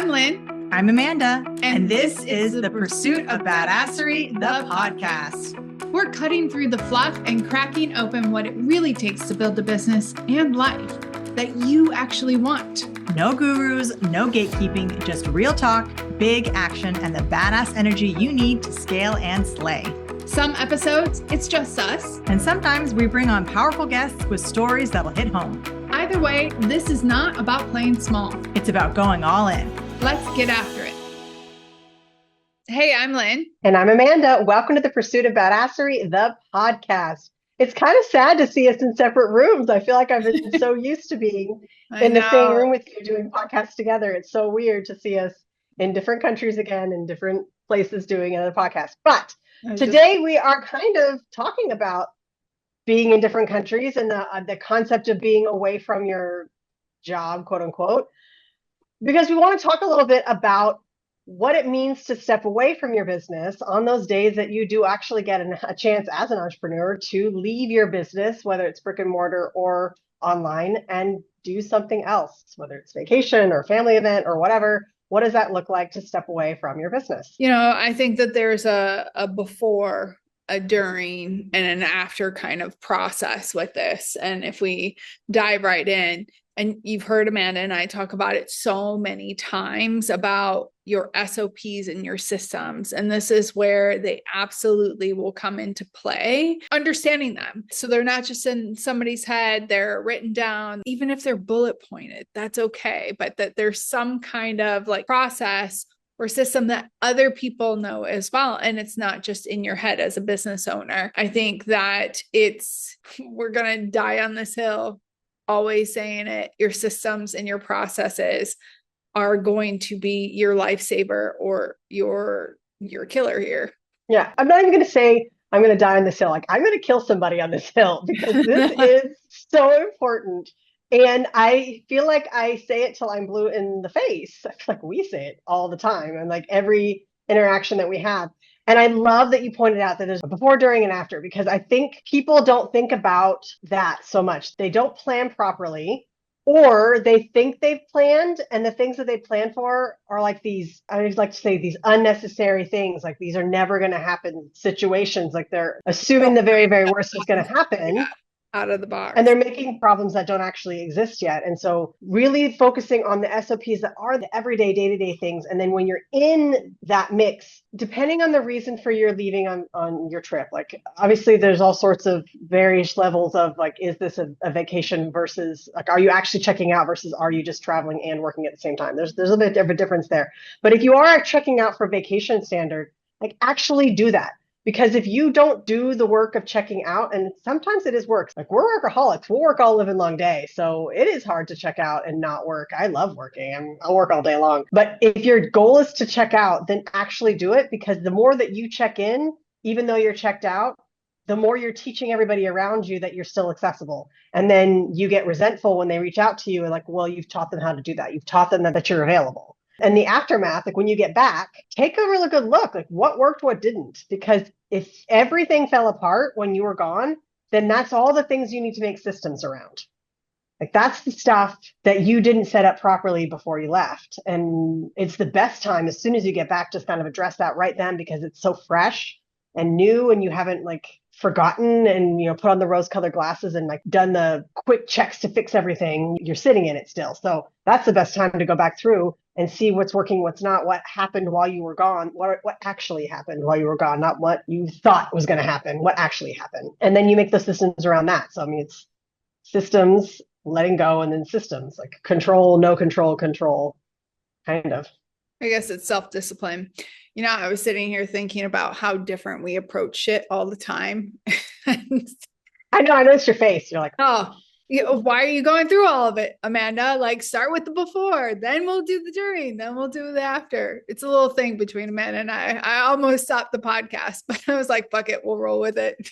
I'm Lynn. I'm Amanda. And this is The Pursuit of Badassery, the podcast. We're cutting through the fluff and cracking open what it really takes to build a business and life that you actually want. No gurus, no gatekeeping, just real talk, big action, and the badass energy you need to scale and slay. Some episodes, it's just us. And sometimes we bring on powerful guests with stories that'll hit home. Either way, this is not about playing small. It's about going all in. Let's get after it. Hey, I'm Lynn. And I'm Amanda. Welcome to The Pursuit of Badassery, the podcast. It's kind of sad to see us in separate rooms. I feel like I've been so used to being in the same room with you doing podcasts together. It's so weird to see us in different countries again, in different places doing another podcast. But today we are kind of talking about being in different countries and the concept of being away from your job, quote unquote, because we want to talk a little bit about what it means to step away from your business on those days that you do actually get a chance as an entrepreneur to leave your business, whether it's brick and mortar or online, and do something else, whether it's vacation or family event or whatever. What does that look like to step away from your business? You know, I think that there's a before, a during, and an after kind of process with this. And if we dive right in, and you've heard Amanda and I talk about it so many times about your SOPs and your systems. And this is where they absolutely will come into play, understanding them. So they're not just in somebody's head, they're written down, even if they're bullet pointed, that's okay. But that there's some kind of like process or system that other people know as well. And it's not just in your head as a business owner. I think that we're going to die on this hill, always saying it, your systems and your processes are going to be your lifesaver or your killer here. Yeah. I'm not even going to say I'm going to die on this hill. Like, I'm going to kill somebody on this hill because this is so important. And I feel like I say it till I'm blue in the face. I feel like we say it all the time and like every interaction that we have. And I love that you pointed out that there's a before, during, and after, because I think people don't think about that so much. They don't plan properly, or they think they've planned, and the things that they plan for are like these, I always like to say, these unnecessary things. Like, these are never going to happen situations. Like, they're assuming the very, very worst is going to happen. Yeah. Out of the box. And they're making problems that don't actually exist yet. And so really focusing on the SOPs that are the everyday, day-to-day things. And then when you're in that mix, depending on the reason for your leaving on your trip, like obviously there's all sorts of various levels of like, is this a vacation versus like, are you actually checking out versus are you just traveling and working at the same time? There's a bit of a difference there. But if you are checking out for vacation standard, like actually do that. Because if you don't do the work of checking out, and sometimes it is work, like we're workaholics, we'll work all live long day. So it is hard to check out and not work. I love working. I'll work all day long. But if your goal is to check out, then actually do it, because the more that you check in, even though you're checked out, the more you're teaching everybody around you that you're still accessible. And then you get resentful when they reach out to you and like, well, you've taught them how to do that. You've taught them that you're available. And the aftermath, like when you get back, take a really good look, like what worked, what didn't. Because if everything fell apart when you were gone, then that's all the things you need to make systems around. Like that's the stuff that you didn't set up properly before you left. And it's the best time as soon as you get back, just kind of address that right then, because it's so fresh and new and you haven't like forgotten and, you know, put on the rose-colored glasses and like done the quick checks to fix everything. You're sitting in it still. So that's the best time to go back through and see what's working, what's not, what happened while you were gone, what actually happened while you were gone, not what you thought was going to happen, what actually happened. And then you make those systems around that. So, I mean, it's systems, letting go, and then systems like control, no control, control, kind of. I guess it's self-discipline. You know, I was sitting here thinking about how different we approach shit all the time. I noticed your face. You're like, oh, why are you going through all of it, Amanda? Like, start with the before, then we'll do the during, then we'll do the after. It's a little thing between Amanda and I almost stopped the podcast, but I was like, fuck it, we'll roll with it.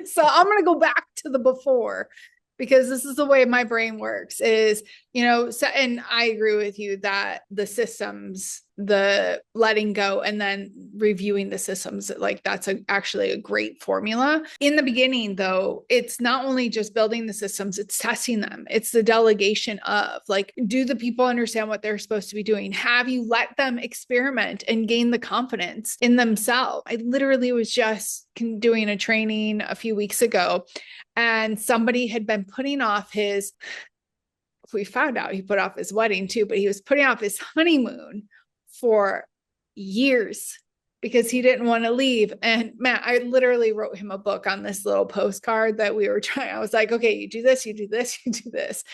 So I'm going to go back to the before, because this is the way my brain works, is So, and I agree with you that the systems, the letting go and then reviewing the systems, like that's actually a great formula. In the beginning, though, it's not only just building the systems, it's testing them. It's the delegation of like, do the people understand what they're supposed to be doing? Have you let them experiment and gain the confidence in themselves? I literally was just doing a training a few weeks ago, and somebody had been putting off his, we found out he put off his wedding too, but he was putting off his honeymoon for years because he didn't want to leave. And Matt, I literally wrote him a book on this little postcard that we were trying. I was like, okay, you do this, you do this, you do this.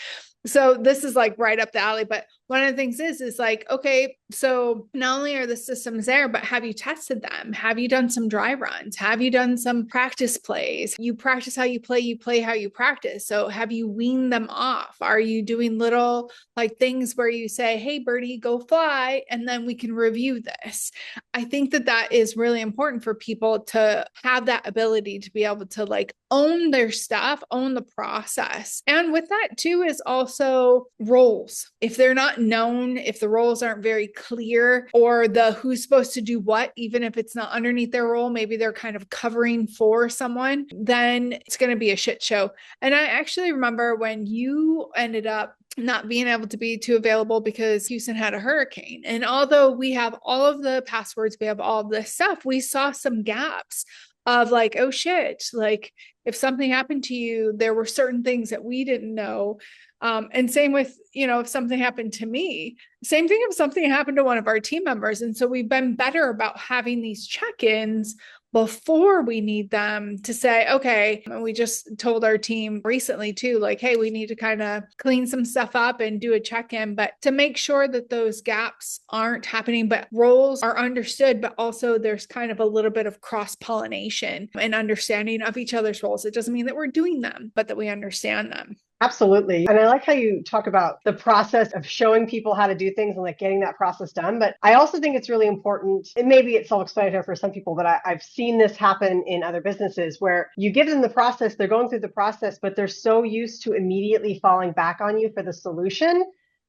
So this is like right up the alley. But one of the things is like, okay, so not only are the systems there, but have you tested them? Have you done some dry runs? Have you done some practice plays? You practice how you play how you practice. So have you weaned them off? Are you doing little like things where you say, hey, birdie, go fly, and then we can review this? I think that that is really important for people to have that ability to be able to like own their stuff, own the process. And with that too is also roles. If they're not known, if the roles aren't very clear, or the who's supposed to do what, even if it's not underneath their role, maybe they're kind of covering for someone, then it's going to be a shit show. And I actually remember when you ended up not being able to be too available because Houston had a hurricane. And although we have all of the passwords, we have all of this stuff, we saw some gaps of like, oh shit, like if something happened to you, there were certain things that we didn't know. And same with, if something happened to me, same thing if something happened to one of our team members. And so we've been better about having these check-ins before we need them to say, okay, and we just told our team recently too, like, hey, we need to kind of clean some stuff up and do a check-in, but to make sure that those gaps aren't happening, but roles are understood, but also there's kind of a little bit of cross-pollination and understanding of each other's roles. It doesn't mean that we're doing them, but that we understand them. Absolutely. And I like how you talk about the process of showing people how to do things and like getting that process done. But I also think it's really important, and maybe it's self-explanatory for some people, but I've seen this happen in other businesses where you give them the process, they're going through the process, but they're so used to immediately falling back on you for the solution.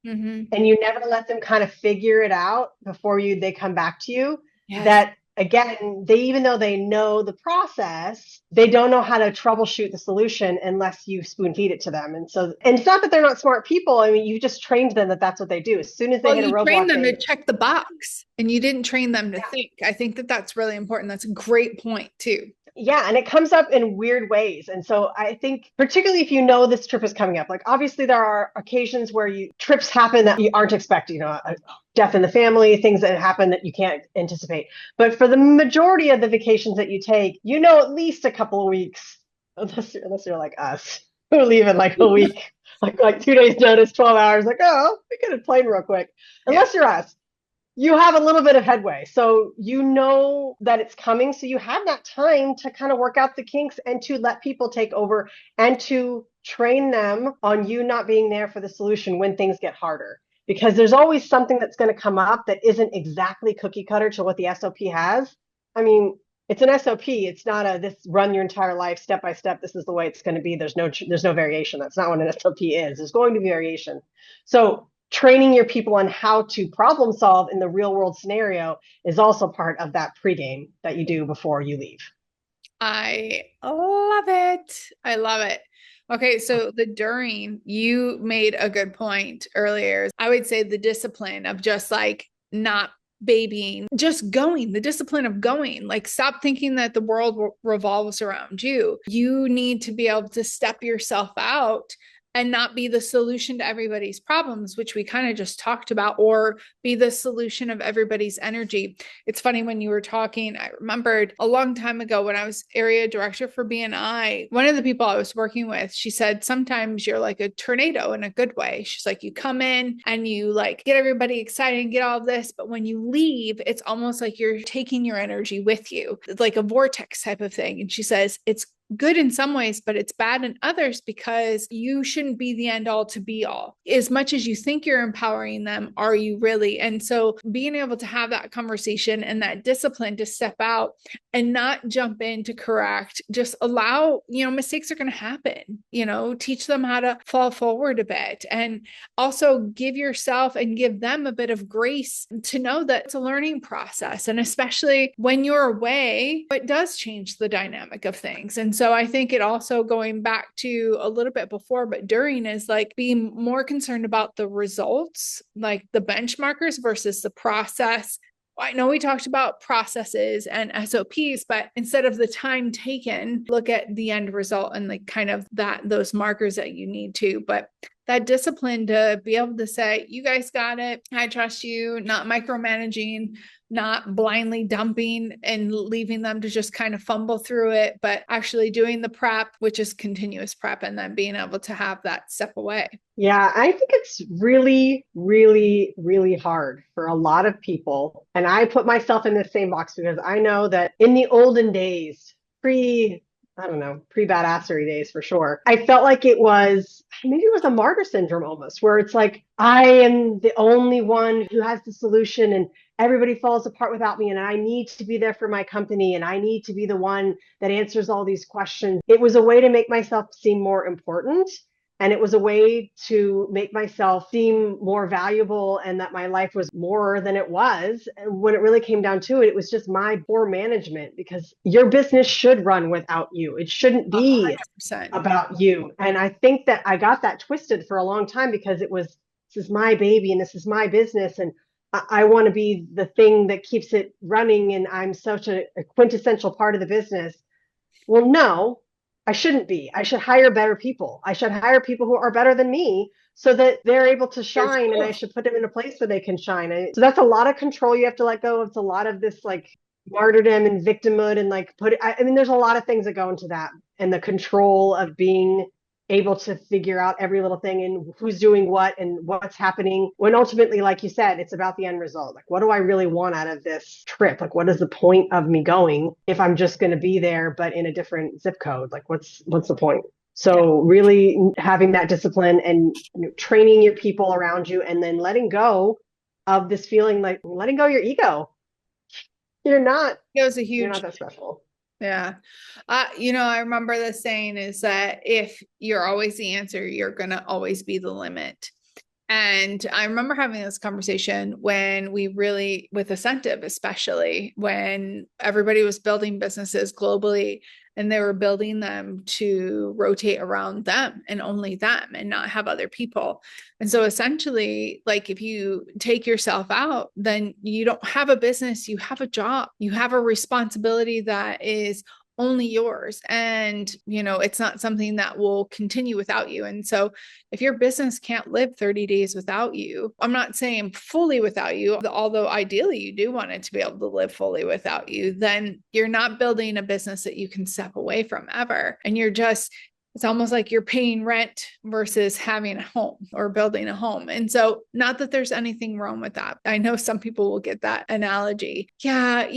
Mm-hmm. And you never let them kind of figure it out before they come back to you. Yes. That again, even though they know the process, they don't know how to troubleshoot the solution unless you spoon feed it to them. And it's not that they're not smart people. I mean, you just trained them that that's what they do. As soon as they hit a roadblock, trained them to check the box, and you didn't train them to think. I think that that's really important. That's a great point too. Yeah, and it comes up in weird ways. And so I think, particularly if you know this trip is coming up, like obviously there are occasions where trips happen that you aren't expecting, a death in the family, things that happen that you can't anticipate. But for the majority of the vacations that you take, at least a couple of weeks, unless you're like us, who leave in like a week, like 2 days notice, 12 hours, like, oh, we get a plane real quick. Unless you're us. You have a little bit of headway. So you know that it's coming. So you have that time to kind of work out the kinks and to let people take over and to train them on you not being there for the solution when things get harder. Because there's always something that's going to come up that isn't exactly cookie cutter to what the SOP has. I mean, it's an SOP. It's not this run your entire life step by step. This is the way it's going to be. There's no variation. That's not what an SOP is. There's going to be variation. So training your people on how to problem solve in the real world scenario is also part of that pregame that you do before you leave. I love it. I love it. Okay, so you made a good point earlier. I would say the discipline of just like not babying, just going, the discipline of going, like stop thinking that the world revolves around you. You need to be able to step yourself out and not be the solution to everybody's problems, which we kind of just talked about, or be the solution of everybody's energy. It's funny when you were talking, I remembered a long time ago when I was area director for BNI, one of the people I was working with, she said, sometimes you're like a tornado in a good way. She's like, you come in and you like get everybody excited and get all of this, but when you leave, it's almost like you're taking your energy with you. It's like a vortex type of thing. And she says, it's good in some ways, but it's bad in others because you shouldn't be the end all to be all. As much as you think you're empowering them, are you really? And so being able to have that conversation and that discipline to step out and not jump in to correct, just allow, mistakes are going to happen, teach them how to fall forward a bit, and also give yourself and give them a bit of grace to know that it's a learning process. And especially when you're away, it does change the dynamic of things. And so I think it also, going back to a little bit before, but during, is like being more concerned about the results, like the benchmarkers versus the process. I know we talked about processes and SOPs, but instead of the time taken, look at the end result and like kind of those markers that you need to. But that discipline to be able to say, you guys got it, I trust you, not micromanaging, not blindly dumping and leaving them to just kind of fumble through it, but actually doing the prep, which is continuous prep, and then being able to have that step away. Yeah, I think it's really, really, really hard for a lot of people. And I put myself in the same box because I know that in the olden days, pre-badassery days for sure, I felt like maybe it was a martyr syndrome almost, where it's like, I am the only one who has the solution and everybody falls apart without me. And I need to be there for my company. And I need to be the one that answers all these questions. It was a way to make myself seem more important. And it was a way to make myself seem more valuable and that my life was more than it was. And when it really came down to it, it was just my poor management, because your business should run without you. It shouldn't be 100%. about you. And I think that I got that twisted for a long time because this is my baby and this is my business. And I want to be the thing that keeps it running. And I'm such a quintessential part of the business. Well, no. I shouldn't be. I should hire better people. I should hire people who are better than me so that they're able to shine, and I should put them in a place where they can shine. So that's a lot of control you have to let go of. It's a lot of this like martyrdom and victimhood and like there's a lot of things that go into that, and the control of being able to figure out every little thing and who's doing what and what's happening, when ultimately, like you said, it's about the end result. Like, what do I really want out of this trip? Like, what is the point of me going if I'm just going to be there but in a different zip code? Like, what's the point? So really having that discipline and training your people around you, and then letting go of this feeling, like letting go of your ego. You're not that special. Yeah. I remember the saying is that if you're always the answer, you're going to always be the limit. And I remember having this conversation when with Ascentive, especially when everybody was building businesses globally and they were building them to rotate around them and only them and not have other people. And so essentially, like, if you take yourself out, then you don't have a business, you have a job, you have a responsibility that is only yours. And, it's not something that will continue without you. And so if your business can't live 30 days without you, I'm not saying fully without you, although ideally you do want it to be able to live fully without you, then you're not building a business that you can step away from ever. And it's almost like you're paying rent versus having a home or building a home. And so, not that there's anything wrong with that. I know some people will get that analogy. Yeah,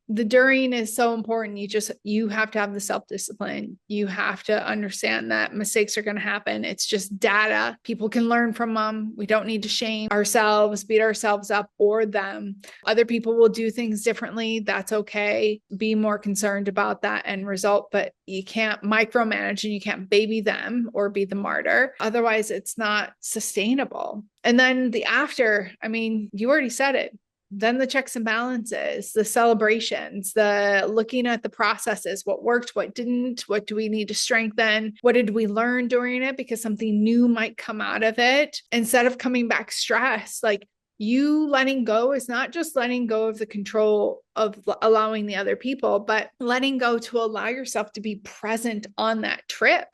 the during is so important. You have to have the self-discipline. You have to understand that mistakes are going to happen. It's just data. People can learn from them. We don't need to shame ourselves, beat ourselves up or them. Other people will do things differently. That's okay. Be more concerned about that end result, but you can't micromanage and you can't baby them or be the martyr. Otherwise, it's not sustainable. And then the after, you already said it. Then the checks and balances, the celebrations, the looking at the processes, what worked, what didn't, what do we need to strengthen? What did we learn during it? Because something new might come out of it. Instead of coming back stressed, like, you letting go is not just letting go of the control of allowing the other people, but letting go to allow yourself to be present on that trip,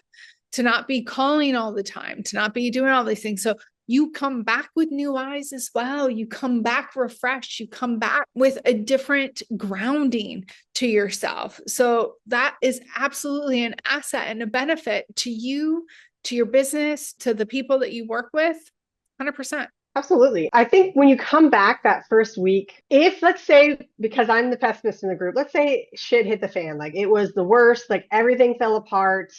to not be calling all the time, to not be doing all these things. So you come back with new eyes as well. You come back refreshed. You come back with a different grounding to yourself. So that is absolutely an asset and a benefit to you, to your business, to the people that you work with. 100%. Absolutely. I think when you come back that first week, if let's say, because I'm the pessimist in the group, let's say shit hit the fan, like it was the worst, like everything fell apart,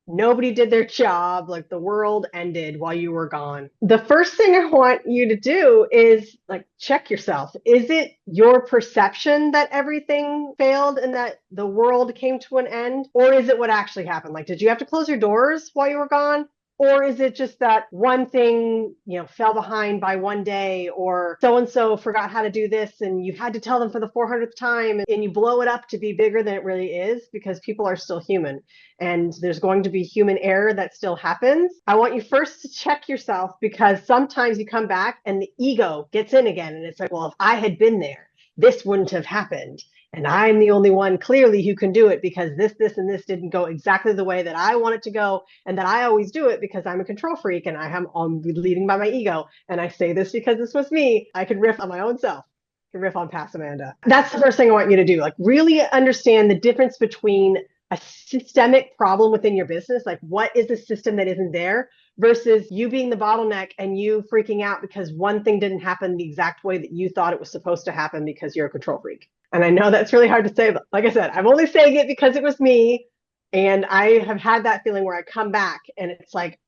nobody did their job, like the world ended while you were gone. The first thing I want you to do is like check yourself. Is it your perception that everything failed and that the world came to an end? Or is it what actually happened? Like, did you have to close your doors while you were gone? Or is it just that one thing, fell behind by one day, or so-and-so forgot how to do this and you had to tell them for the 400th time and you blow it up to be bigger than it really is because people are still human and there's going to be human error that still happens. I want you first to check yourself because sometimes you come back and the ego gets in again and it's like, well, if I had been there, this wouldn't have happened. And I'm the only one clearly who can do it because this, and this didn't go exactly the way that I want it to go. And that I always do it because I'm a control freak and I'm leading by my ego. And I say this because this was me. I can riff on my own self. I can riff on past Amanda. That's the first thing I want you to do. Like really understand the difference between a systemic problem within your business. Like what is the system that isn't there versus you being the bottleneck and you freaking out because one thing didn't happen the exact way that you thought it was supposed to happen because you're a control freak. And I know that's really hard to say, but like I said, I'm only saying it because it was me. And I have had that feeling where I come back and it's like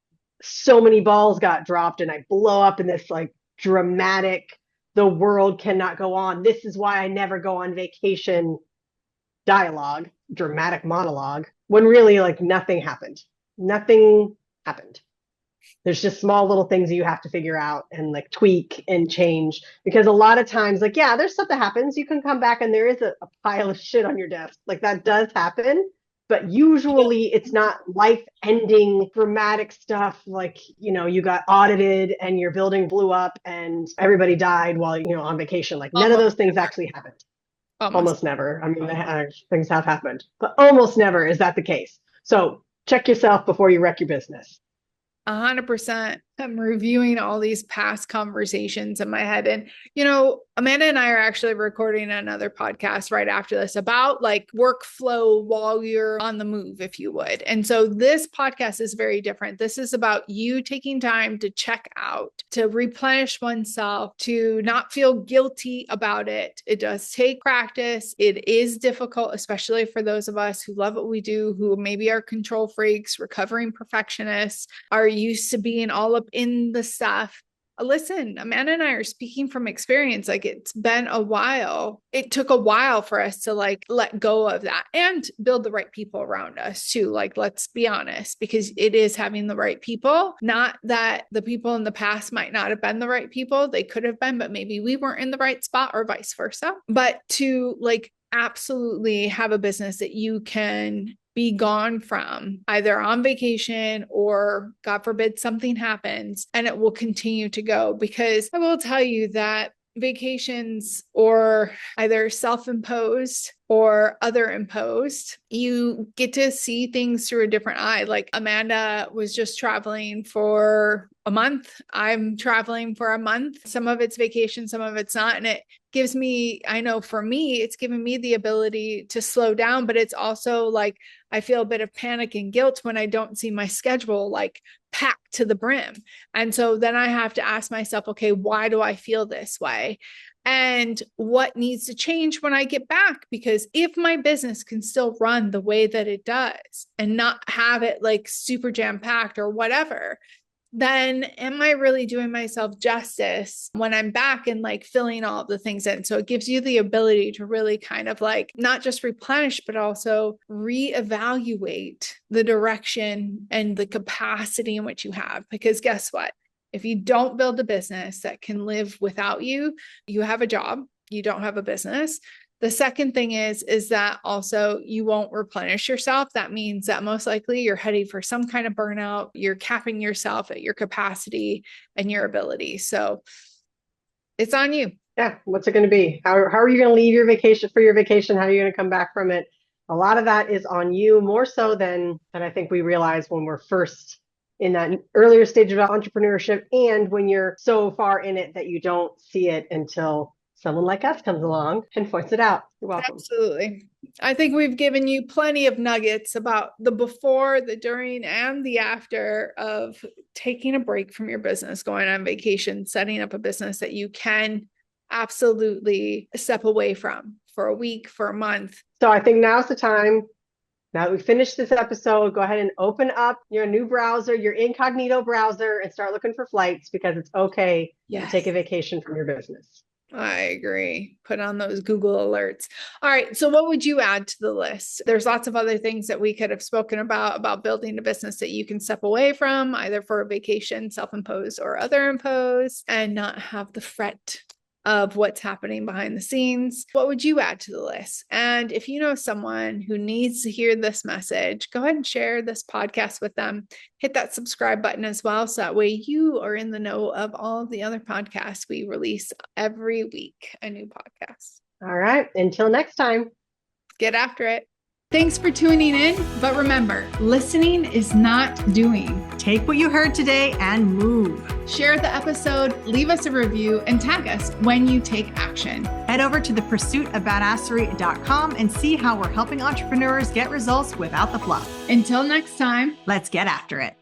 so many balls got dropped and I blow up in this like dramatic, the world cannot go on. This is why I never go on vacation dialogue, dramatic monologue, when really like nothing happened. Nothing happened. There's just small little things you have to figure out and like tweak and change because a lot of times like, yeah, there's stuff that happens. You can come back and there is a pile of shit on your desk. Like that does happen, but usually it's not life ending dramatic stuff. Like, you got audited and your building blew up and everybody died while, on vacation. Like none of Almost those things actually happened. almost. Almost never. I mean, things have happened, but almost never is that the case. So check yourself before you wreck your business. 100%. I'm reviewing all these past conversations in my head. And, Amanda and I are actually recording another podcast right after this about like workflow while you're on the move, if you would. And so this podcast is very different. This is about you taking time to check out, to replenish oneself, to not feel guilty about it. It does take practice. It is difficult, especially for those of us who love what we do, who maybe are control freaks, recovering perfectionists, are used to being all up in the stuff. Listen, Amanda and I are speaking from experience. Like it's been a while. It took a while for us to like let go of that and build the right people around us too. Like, let's be honest, because it is having the right people. Not that the people in the past might not have been the right people. They could have been, but maybe we weren't in the right spot or vice versa. But to like absolutely have a business that you can be gone from either on vacation or God forbid something happens and it will continue to go. Because I will tell you that vacations or either self-imposed or other imposed, you get to see things through a different eye. Like Amanda was just traveling for a month. I'm traveling for a month. Some of it's vacation, some of it's not. And it gives me, I know for me, it's given me the ability to slow down, but it's also like, I feel a bit of panic and guilt when I don't see my schedule like packed to the brim. And so then I have to ask myself, okay, why do I feel this way? And what needs to change when I get back? Because if my business can still run the way that it does and not have it like super jam packed or whatever, then am I really doing myself justice when I'm back and like filling all of the things in? So it gives you the ability to really kind of like not just replenish, but also reevaluate the direction and the capacity in which you have. Because guess what? If you don't build a business that can live without you, you have a job, you don't have a business. The second thing is that also you won't replenish yourself. That means that most likely you're heading for some kind of burnout. You're capping yourself at your capacity and your ability. So it's on you. Yeah. What's it going to be? How are you going to leave your vacation for your vacation? How are you going to come back from it? A lot of that is on you more so than I think we realize when we're first in that earlier stage of entrepreneurship and when you're so far in it that you don't see it until someone like us comes along and points it out. You're welcome. Absolutely. I think we've given you plenty of nuggets about the before, the during, and the after of taking a break from your business, going on vacation, setting up a business that you can absolutely step away from for a week, for a month. So I think now's the time. Now that we finished this episode, go ahead and open up your new browser, your incognito browser, and start looking for flights, because it's okay to take a vacation from your business. I agree. Put on those Google alerts. All right. So what would you add to the list? There's lots of other things that we could have spoken about building a business that you can step away from, either for a vacation, self-imposed or other imposed, and not have the fret of what's happening behind the scenes. What would you add to the list? And if you know someone who needs to hear this message, go ahead and share this podcast with them. Hit that subscribe button as well, so that way you are in the know of all of the other podcasts we release every week, a new podcast. All right. Until next time. Get after it. Thanks for tuning in. But remember, listening is not doing. Take what you heard today and move. Share the episode, leave us a review, and tag us when you take action. Head over to thepursuitofbadassery.com and see how we're helping entrepreneurs get results without the fluff. Until next time, let's get after it.